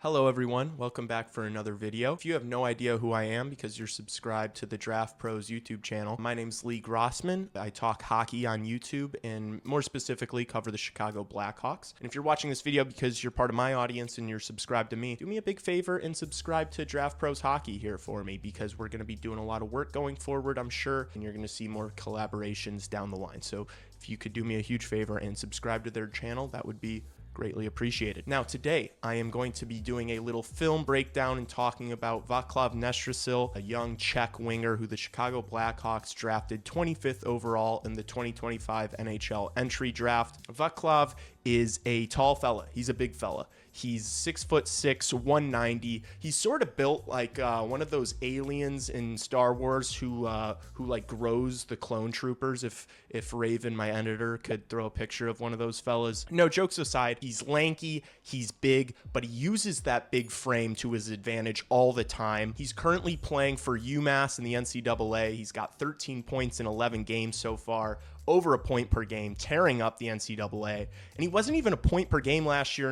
Hello everyone, welcome back for another video. If you have no idea who I am because you're subscribed to the Draft Pros YouTube channel, my name's Lee Grossman. I talk hockey on YouTube and more specifically cover the Chicago Blackhawks. And if you're watching this video because you're part of my audience and you're subscribed to me, do me a big favor and subscribe to Draft Pros Hockey here for me because we're going to be doing a lot of work going forward, I'm sure, and you're going to see more collaborations down the line. So if you could do me a huge favor and subscribe to their channel, that would be greatly appreciated. Now today I am going to be doing a little film breakdown and talking about Vaclav Nestrasil, a young Czech winger who the Chicago Blackhawks drafted 25th overall in the 2025 NHL entry draft. Vaclav is a tall fella. He's a big fella. He's 6'6", 190. He's sort of built like one of those aliens in Star Wars who like grows the clone troopers. If Raven, my editor, could throw a picture of one of those fellas. No, jokes aside, he's lanky, he's big, but he uses that big frame to his advantage all the time. He's currently playing for UMass in the NCAA. He's got 13 points in 11 games so far, over a point per game, tearing up the NCAA. And he wasn't even a point per game last year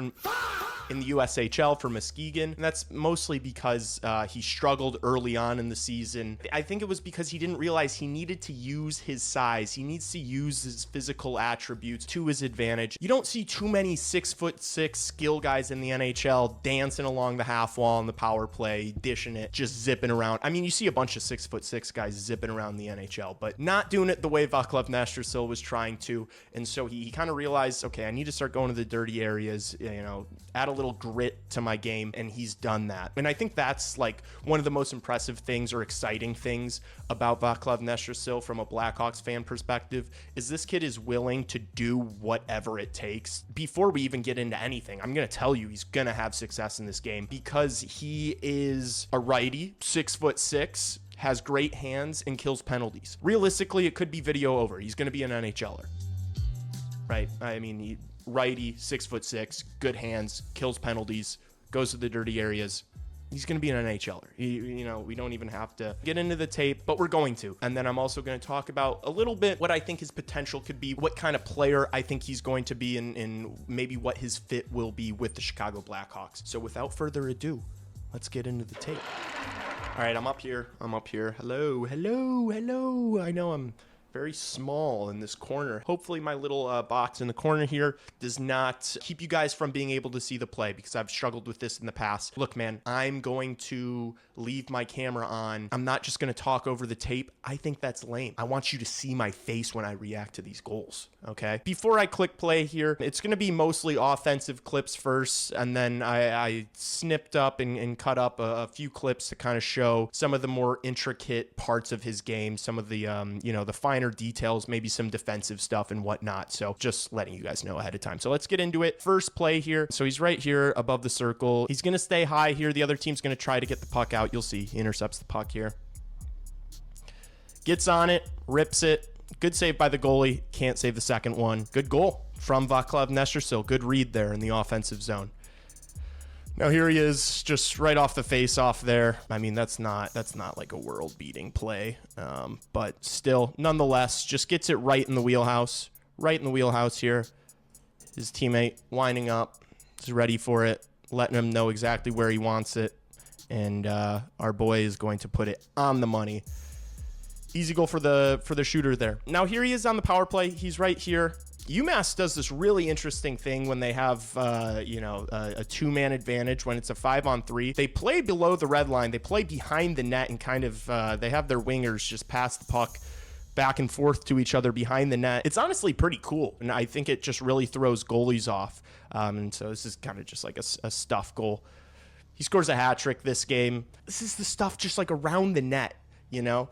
in the USHL for Muskegon. And that's mostly because he struggled early on in the season. I think it was because he didn't realize he needed to use his size. He needs to use his physical attributes to his advantage. You don't see too many 6'6" skill guys in the NHL dancing along the half wall in the power play, dishing it, just zipping around. I mean, you see a bunch of 6'6" guys zipping around the NHL, but not doing it the way Vaclav Nestrasil was trying to. And so he kind of realized, okay, I need to start going to the dirty areas, you know, add a little grit to my game, and he's done that. And I think that's like one of the most impressive things or exciting things about Vaclav Nestrasil from a Blackhawks fan perspective is this kid is willing to do whatever it takes. Before we even get into anything, I'm going to tell you he's going to have success in this game because he is a righty, 6'6", has great hands, and kills penalties. Realistically, it could be video over. He's going to be an NHLer, right? I mean, righty, 6'6", good hands, kills penalties, goes to the dirty areas. He's going to be an NHLer. You know, we don't even have to get into the tape, but we're going to. And then I'm also going to talk about a little bit what I think his potential could be, what kind of player I think he's going to be, and maybe what his fit will be with the Chicago Blackhawks. So without further ado, let's get into the tape. All right, I'm up here. Hello. I know I'm very small in this corner. Hopefully my little box in the corner here does not keep you guys from being able to see the play because I've struggled with this in the past. Look, man, I'm going to leave my camera on. I'm not just going to talk over the tape. I think that's lame. I want you to see my face when I react to these goals, okay? Before I click play here, it's going to be mostly offensive clips first, and then I snipped up and cut up a few clips to kind of show some of the more intricate parts of his game, some of the, you know, the finer details, maybe some defensive stuff and whatnot. So just letting you guys know ahead of time. So let's get into it. First play here. So he's right here above the circle. He's going to stay high here. The other team's going to try to get the puck out. You'll see he intercepts the puck here. Gets on it, rips it. Good save by the goalie. Can't save the second one. Good goal from Vaclav Nestrasil. Good read there in the offensive zone. Now here he is, just right off the face-off there. I mean, that's not like a world-beating play, but still, nonetheless, just gets it right in the wheelhouse. Right in the wheelhouse here. His teammate lining up, is ready for it, letting him know exactly where he wants it, and our boy is going to put it on the money. Easy goal for the shooter there. Now here he is on the power play. He's right here. UMass does this really interesting thing when they have, you know, a two-man advantage when it's a 5-on-3. They play below the red line. They play behind the net and kind of, they have their wingers just pass the puck back and forth to each other behind the net. It's honestly pretty cool, and I think it just really throws goalies off. And so this is kind of just like a stuff goal. He scores a hat trick this game. This is the stuff just like around the net, you know?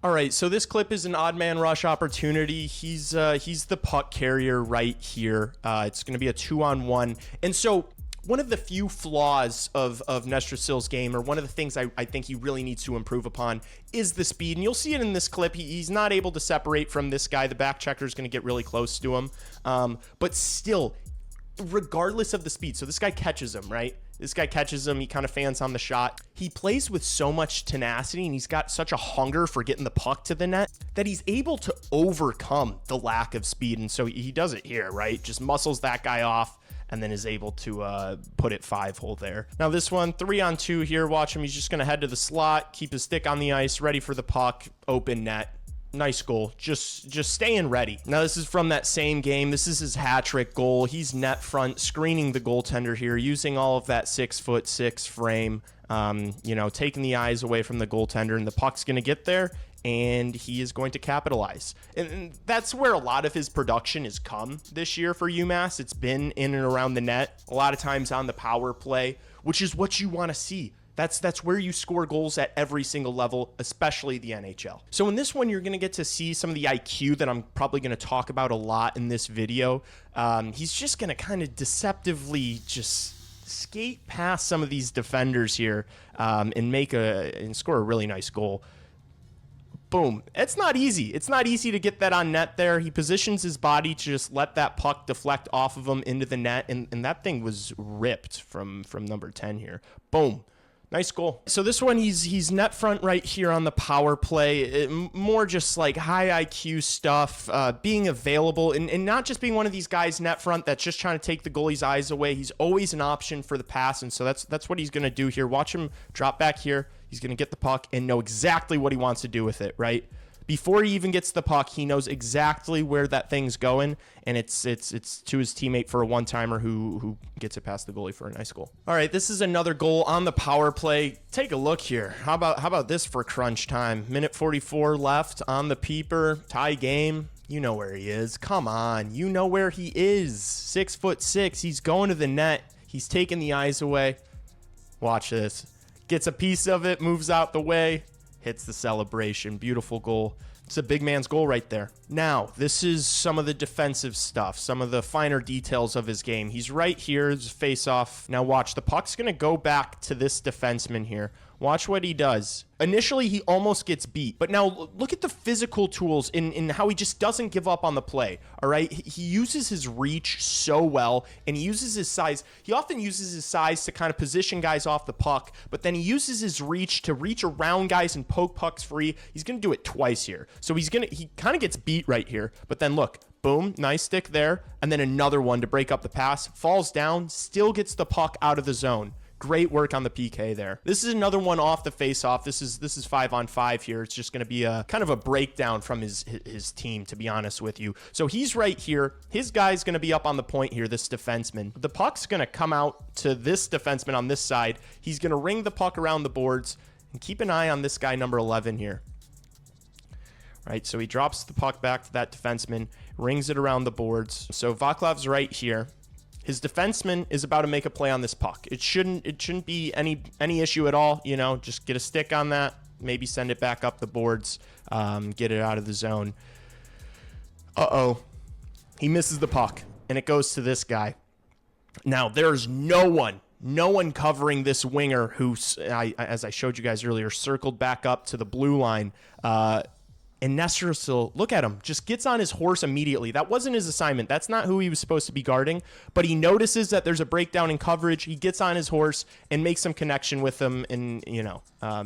All right, so this clip is an odd man rush opportunity. He's the puck carrier right here. It's going to be a 2-on-1. And so one of the few flaws of Nestrasil's game, or one of the things I think he really needs to improve upon, is the speed. And you'll see it in this clip. He's not able to separate from this guy. The back checker is going to get really close to him. But still, regardless of the speed, so this guy catches him, right? This guy catches him. He kind of fans on the shot. He plays with so much tenacity, and he's got such a hunger for getting the puck to the net that he's able to overcome the lack of speed. And so he does it here, right? Just muscles that guy off and then is able to put it 5-hole there. Now this one, 3-on-2 here. Watch him. He's just going to head to the slot, keep his stick on the ice, ready for the puck, open net. Nice goal. Just staying ready. Now this is from that same game. This is his hat trick goal. He's net front, screening the goaltender here, using all of that 6'6" frame, you know, taking the eyes away from the goaltender, and the puck's going to get there, and he is going to capitalize. And that's where a lot of his production has come this year for UMass. It's been in and around the net, a lot of times on the power play, which is what you want to see. That's where you score goals at every single level, especially the NHL. So in this one, you're going to get to see some of the IQ that I'm probably going to talk about a lot in this video. He's just going to kind of deceptively just skate past some of these defenders here and score a really nice goal. Boom. It's not easy. It's not easy to get that on net there. He positions his body to just let that puck deflect off of him into the net, and that thing was ripped from number 10 here. Boom. Nice goal. So this one, he's net front right here on the power play. More just like high IQ stuff, being available and not just being one of these guys net front that's just trying to take the goalie's eyes away. He's always an option for the pass, and so that's what he's going to do here. Watch him drop back here. He's going to get the puck and know exactly what he wants to do with it, right? Before he even gets the puck, he knows exactly where that thing's going, and it's to his teammate for a one-timer who gets it past the goalie for a nice goal. All right, this is another goal on the power play. Take a look here. How about this for crunch time? Minute 44 left on the peeper. Tie game. You know where he is. Come on. You know where he is. 6'6". He's going to the net. He's taking the eyes away. Watch this. Gets a piece of it, moves out the way. Hits the celebration. Beautiful goal. It's a big man's goal right there. Now, this is some of the defensive stuff, some of the finer details of his game. He's right here, his face-off. Now watch, the puck's going to go back to this defenseman here. Watch what he does. Initially, he almost gets beat, but now look at the physical tools in how he just doesn't give up on the play, all right? He uses his reach so well, and he uses his size. He often uses his size to kind of position guys off the puck, but then he uses his reach to reach around guys and poke pucks free. He's going to do it twice here. So he kind of gets beat right here, but then look, boom, nice stick there, and then another one to break up the pass, falls down, still gets the puck out of the zone. Great work on the PK there. This is another one off the face-off. This is 5-on-5 here. It's just going to be a kind of a breakdown from his team, to be honest with you. So he's right here. His guy's going to be up on the point here, this defenseman. The puck's going to come out to this defenseman on this side. He's going to ring the puck around the boards, and keep an eye on this guy, number 11 here. Right, so he drops the puck back to that defenseman, rings it around the boards. So Vaclav's right here. His defenseman is about to make a play on this puck. It shouldn't be any issue at all. You know, just get a stick on that, maybe send it back up the boards, get it out of the zone. He misses the puck, and it goes to this guy. Now, there's no one covering this winger who, as I showed you guys earlier, circled back up to the blue line. And Nestrasil, look at him, just gets on his horse immediately. That wasn't his assignment. That's not who he was supposed to be guarding. But he notices that there's a breakdown in coverage. He gets on his horse and makes some connection with him and,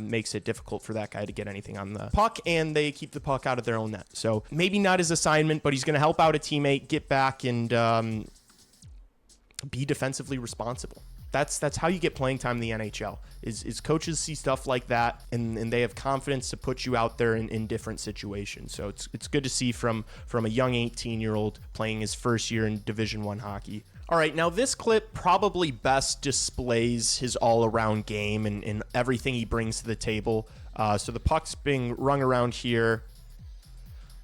makes it difficult for that guy to get anything on the puck. And they keep the puck out of their own net. So maybe not his assignment, but he's going to help out a teammate, get back, and be defensively responsible. That's how you get playing time in the NHL, is coaches see stuff like that, and they have confidence to put you out there in different situations. So it's good to see from a young 18-year-old playing his first year in Division I hockey. All right, now this clip probably best displays his all-around game and everything he brings to the table. So the puck's being rung around here.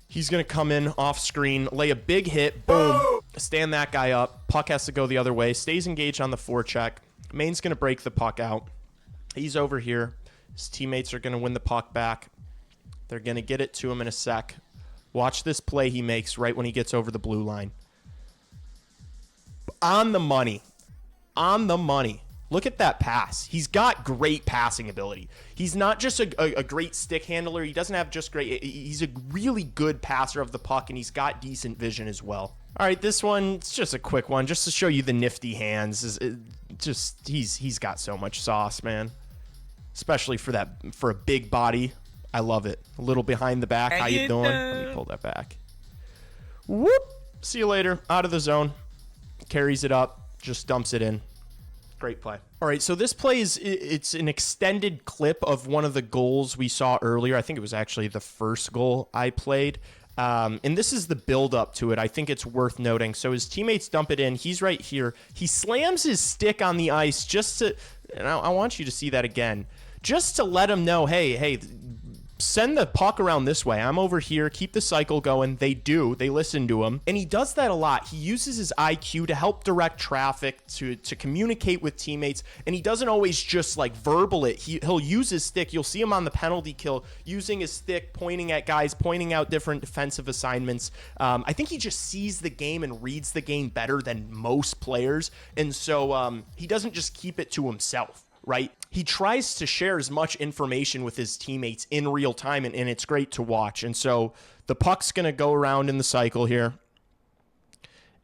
He's going to come in off screen, lay a big hit, boom, stand that guy up. Puck has to go the other way, stays engaged on the forecheck. Maine's going to break the puck out. He's over here. His teammates are going to win the puck back. They're going to get it to him in a sec. Watch this play he makes right when he gets over the blue line. On the money. On the money. Look at that pass. He's got great passing ability. He's not just a great stick handler. He doesn't have just great. He's a really good passer of the puck, and he's got decent vision as well. All right, this one, it's just a quick one, just to show you the nifty hands. He's got so much sauce, man. Especially for a big body. I love it. A little behind the back. How you doing? Let me pull that back. Whoop. See you later. Out of the zone. Carries it up. Just dumps it in. Great play. All right, so this play it's an extended clip of one of the goals we saw earlier. I think it was actually the first goal I played. And this is the build up to it. I think it's worth noting. So his teammates dump it in. He's right here. He slams his stick on the ice just to, and I want you to see that again, just to let him know, hey, send the puck around this way. I'm over here. Keep the cycle going. They do. They listen to him. And he does that a lot. He uses his IQ to help direct traffic, to communicate with teammates. And he doesn't always just like verbal it. He'll use his stick. You'll see him on the penalty kill using his stick, pointing at guys, pointing out different defensive assignments. I think he just sees the game and reads the game better than most players. And so he doesn't just keep it to himself. Right? He tries to share as much information with his teammates in real time, and it's great to watch. And so the puck's going to go around in the cycle here.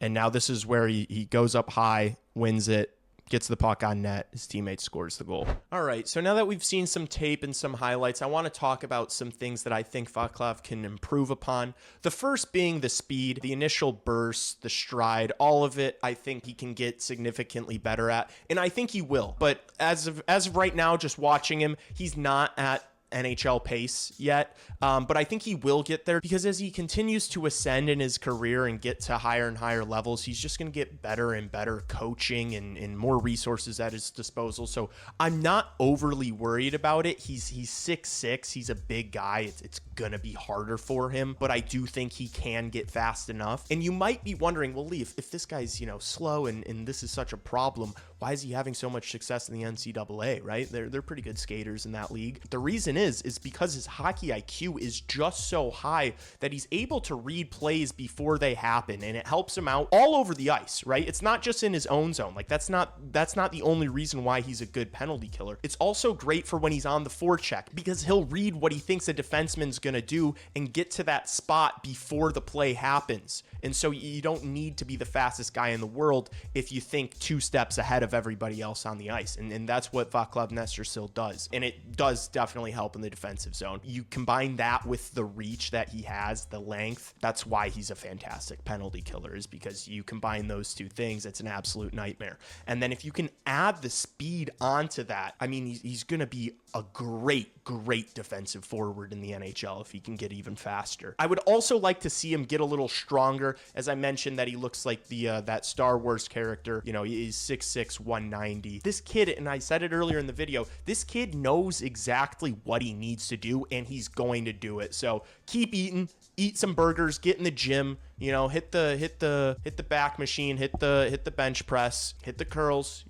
And now this is where he goes up high, wins it, gets the puck on net. His teammate scores the goal. All right, so now that we've seen some tape and some highlights, I want to talk about some things that I think Vaclav can improve upon. The first being the speed, the initial burst, the stride, all of it, I think he can get significantly better at, and I think he will. But as of right now, just watching him, he's not at NHL pace yet, but I think he will get there, because as he continues to ascend in his career and get to higher and higher levels, he's just going to get better and better coaching and more resources at his disposal. So I'm not overly worried about it. He's 6'6", he's a big guy. It's going to be harder for him, but I do think he can get fast enough. And you might be wondering, well, Lee, if this guy's, slow and this is such a problem, why is he having so much success in the NCAA, right? They're pretty good skaters in that league. The reason is because his hockey IQ is just so high that he's able to read plays before they happen, and it helps him out all over the ice, right? It's not just in his own zone. Like that's not the only reason why he's a good penalty killer. It's also great for when he's on the forecheck, because he'll read what he thinks a defenseman's gonna do and get to that spot before the play happens. And so you don't need to be the fastest guy in the world if you think 2 steps ahead of everybody else on the ice. And that's what Vaclav Nestrasil does. And it does definitely help in the defensive zone. You combine that with the reach that he has, the length, that's why he's a fantastic penalty killer, is because you combine those two things. It's an absolute nightmare. And then if you can add the speed onto that, I mean, he's going to be a great defensive forward in the NHL if he can get even faster. I would also like to see him get a little stronger. As I mentioned, that he looks like that Star Wars character. He's 6'6", 190. This kid, and I said it earlier in the video, this kid knows exactly what he needs to do, and he's going to do it. So keep eating, eat some burgers, get in the gym, hit the back machine, hit the bench press, hit the curls,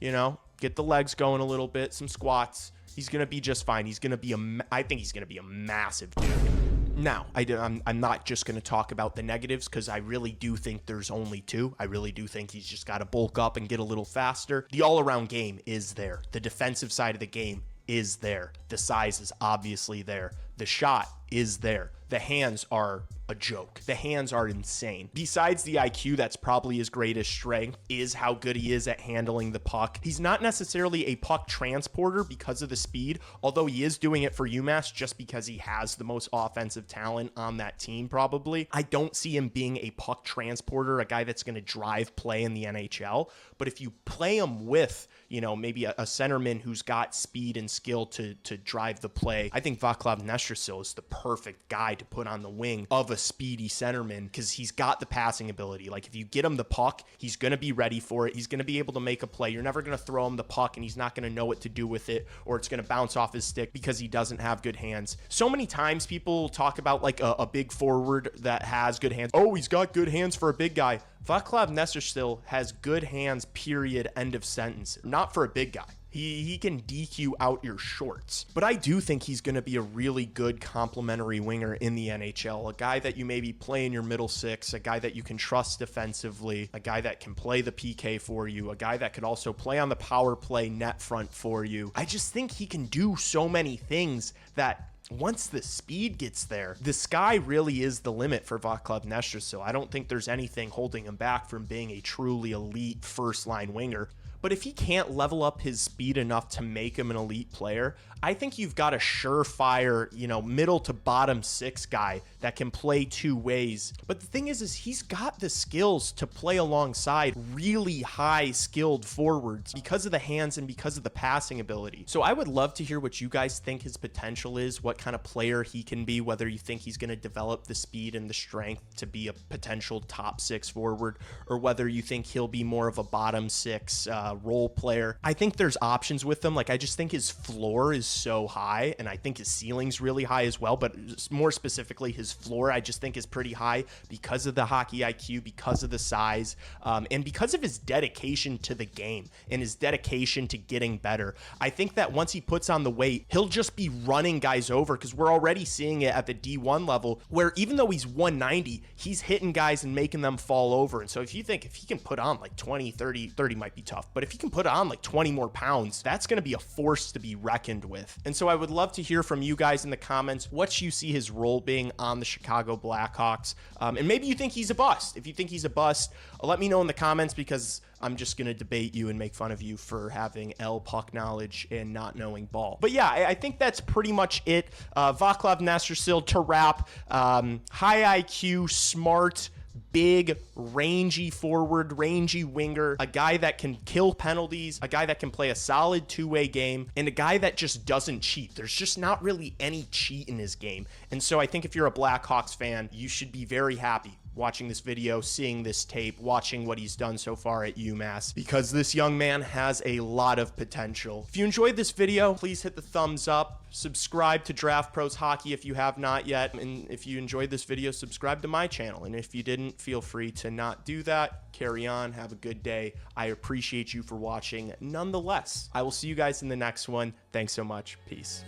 get the legs going a little bit, some squats. He's going to be just fine. I think he's going to be a massive dude. Now, I'm not just going to talk about the negatives, because I really do think there's only 2. I really do think he's just got to bulk up and get a little faster. The all-around game is there. The defensive side of the game is there. The size is obviously there. The shot is there. The hands are a joke. The hands are insane. Besides the IQ, that's probably his greatest strength, is how good he is at handling the puck. He's not necessarily a puck transporter because of the speed, although he is doing it for UMass just because he has the most offensive talent on that team, probably. I don't see him being a puck transporter, a guy that's going to drive play in the NHL. But if you play him with, maybe a centerman who's got speed and skill to drive the play, I think Vaclav Nestrasil is the perfect guy to put on the wing of a speedy centerman, because he's got the passing ability. Like if you get him the puck, he's going to be ready for it. He's going to be able to make a play. You're never going to throw him the puck and he's not going to know what to do with it, or it's going to bounce off his stick because he doesn't have good hands. So many times people talk about like a big forward that has good hands. Oh, he's got good hands for a big guy. Vaclav Nestrasil has good hands, period, end of sentence. Not for a big guy. He can DQ out your shorts. But I do think he's going to be a really good complementary winger in the NHL. A guy that you maybe play in your middle six, a guy that you can trust defensively, a guy that can play the PK for you, a guy that could also play on the power play net front for you. I just think he can do so many things that once the speed gets there, the sky really is the limit for Vaclav Nestrasil. I don't think there's anything holding him back from being a truly elite first-line winger. But if he can't level up his speed enough to make him an elite player, I think you've got a surefire, middle to bottom six guy that can play two ways. But the thing is he's got the skills to play alongside really high skilled forwards because of the hands and because of the passing ability. So I would love to hear what you guys think his potential is, what kind of player he can be, whether you think he's going to develop the speed and the strength to be a potential top six forward, or whether you think he'll be more of a bottom six role player. I think there's options with him. Like, I just think his floor is so high, and I think his ceiling's really high as well, but more specifically his floor I just think is pretty high because of the hockey IQ, because of the size, and because of his dedication to the game and his dedication to getting better. I think that once he puts on the weight, he'll just be running guys over, because we're already seeing it at the D1 level, where even though he's 190, he's hitting guys and making them fall over. And so if he can put on like 20, 30 might be tough, but if he can put on like 20 more pounds, that's going to be a force to be reckoned with. And so I would love to hear from you guys in the comments what you see his role being on the Chicago Blackhawks. And maybe you think he's a bust. If you think he's a bust, let me know in the comments, because I'm just going to debate you and make fun of you for having puck knowledge and not knowing ball. But yeah, I think that's pretty much it. Vaclav Nestrasil to wrap. High IQ, smart, big, rangy forward, rangy winger, a guy that can kill penalties, a guy that can play a solid two-way game, and a guy that just doesn't cheat. There's just not really any cheat in his game. And so I think if you're a Blackhawks fan, you should be very happy watching this video, seeing this tape, watching what he's done so far at UMass, because this young man has a lot of potential. If you enjoyed this video, please hit the thumbs up, subscribe to Draft Pros Hockey if you have not yet, and if you enjoyed this video, subscribe to my channel, and if you didn't, feel free to not do that. Carry on, have a good day. I appreciate you for watching nonetheless. I will see you guys in the next one. Thanks so much. Peace.